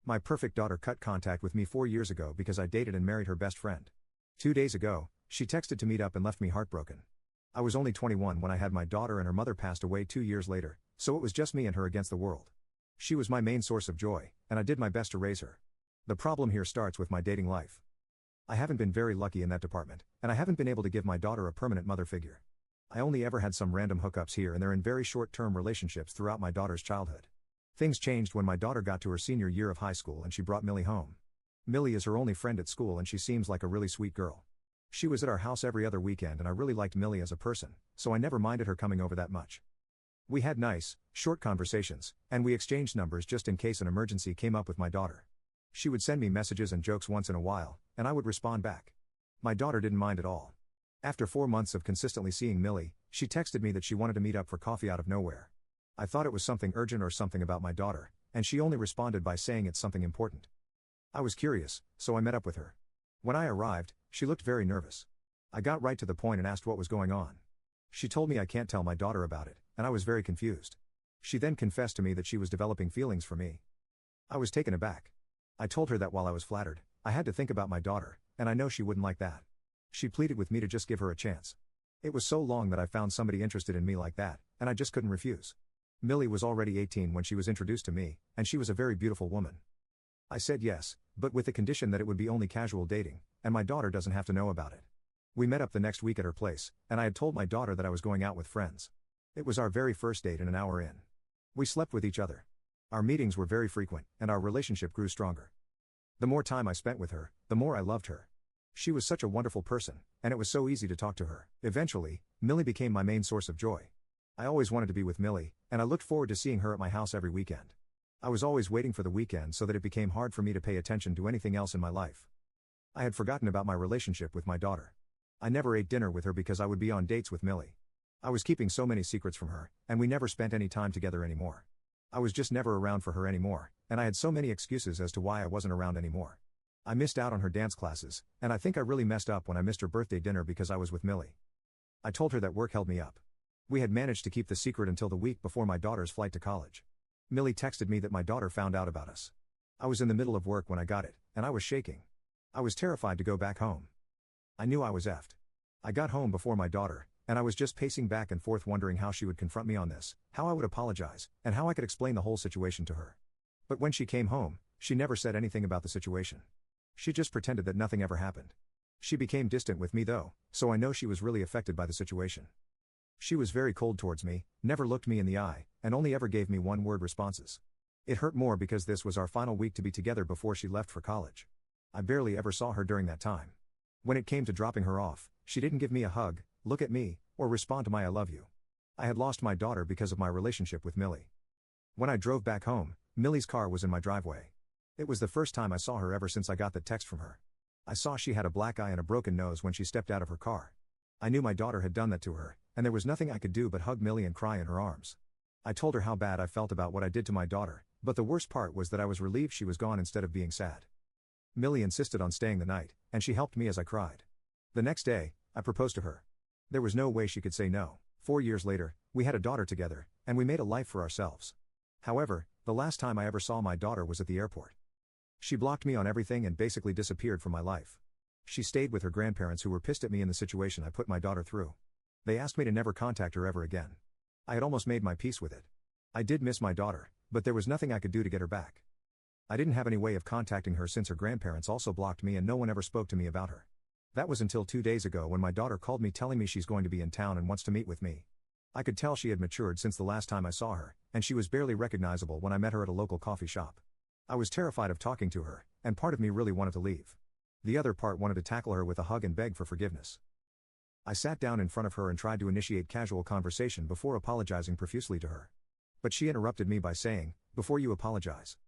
My perfect daughter cut contact with me 4 years ago because I dated and married her best friend. 2 days ago, she texted to meet up and left me heartbroken. I was only 21 when I had my daughter and her mother passed away 2 years later, so it was just me and her against the world. She was my main source of joy, and I did my best to raise her. The problem here starts with my dating life. I haven't been very lucky in that department, and I haven't been able to give my daughter a permanent mother figure. I only ever had some random hookups here and there in very short-term relationships throughout my daughter's childhood. Things changed when my daughter got to her senior year of high school and she brought Millie home. Millie is her only friend at school and she seems like a really sweet girl. She was at our house every other weekend and I really liked Millie as a person, so I never minded her coming over that much. We had nice, short conversations, and we exchanged numbers just in case an emergency came up with my daughter. She would send me messages and jokes once in a while, and I would respond back. My daughter didn't mind at all. After 4 months of consistently seeing Millie, she texted me that she wanted to meet up for coffee out of nowhere. I thought it was something urgent or something about my daughter, and she only responded by saying it's something important. I was curious, so I met up with her. When I arrived, she looked very nervous. I got right to the point and asked what was going on. She told me I can't tell my daughter about it, and I was very confused. She then confessed to me that she was developing feelings for me. I was taken aback. I told her that while I was flattered, I had to think about my daughter, and I know she wouldn't like that. She pleaded with me to just give her a chance. It was so long that I found somebody interested in me like that, and I just couldn't refuse. Millie was already 18 when she was introduced to me, and she was a very beautiful woman. I said yes, but with the condition that it would be only casual dating, and my daughter doesn't have to know about it. We met up the next week at her place, and I had told my daughter that I was going out with friends. It was our very first date and an hour in. We slept with each other. Our meetings were very frequent, and our relationship grew stronger. The more time I spent with her, the more I loved her. She was such a wonderful person, and it was so easy to talk to her. Eventually, Millie became my main source of joy. I always wanted to be with Millie, and I looked forward to seeing her at my house every weekend. I was always waiting for the weekend so that it became hard for me to pay attention to anything else in my life. I had forgotten about my relationship with my daughter. I never ate dinner with her because I would be on dates with Millie. I was keeping so many secrets from her, and we never spent any time together anymore. I was just never around for her anymore, and I had so many excuses as to why I wasn't around anymore. I missed out on her dance classes, and I think I really messed up when I missed her birthday dinner because I was with Millie. I told her that work held me up. We had managed to keep the secret until the week before my daughter's flight to college. Millie texted me that my daughter found out about us. I was in the middle of work when I got it, and I was shaking. I was terrified to go back home. I knew I was effed. I got home before my daughter, and I was just pacing back and forth wondering how she would confront me on this, how I would apologize, and how I could explain the whole situation to her. But when she came home, she never said anything about the situation. She just pretended that nothing ever happened. She became distant with me though, so I know she was really affected by the situation. She was very cold towards me, never looked me in the eye, and only ever gave me one-word responses. It hurt more because this was our final week to be together before she left for college. I barely ever saw her during that time. When it came to dropping her off, she didn't give me a hug, look at me, or respond to my I love you. I had lost my daughter because of my relationship with Millie. When I drove back home, Millie's car was in my driveway. It was the first time I saw her ever since I got that text from her. I saw she had a black eye and a broken nose when she stepped out of her car. I knew my daughter had done that to her, and there was nothing I could do but hug Millie and cry in her arms. I told her how bad I felt about what I did to my daughter, but the worst part was that I was relieved she was gone instead of being sad. Millie insisted on staying the night, and she helped me as I cried. The next day, I proposed to her. There was no way she could say no. 4 years later, we had a daughter together, and we made a life for ourselves. However, the last time I ever saw my daughter was at the airport. She blocked me on everything and basically disappeared from my life. She stayed with her grandparents who were pissed at me in the situation I put my daughter through. They asked me to never contact her ever again. I had almost made my peace with it. I did miss my daughter, but there was nothing I could do to get her back. I didn't have any way of contacting her since her grandparents also blocked me and no one ever spoke to me about her. That was until 2 days ago when my daughter called me telling me she's going to be in town and wants to meet with me. I could tell she had matured since the last time I saw her, and she was barely recognizable when I met her at a local coffee shop. I was terrified of talking to her, and part of me really wanted to leave. The other part wanted to tackle her with a hug and beg for forgiveness. I sat down in front of her and tried to initiate casual conversation before apologizing profusely to her. But she interrupted me by saying, "Before you apologize,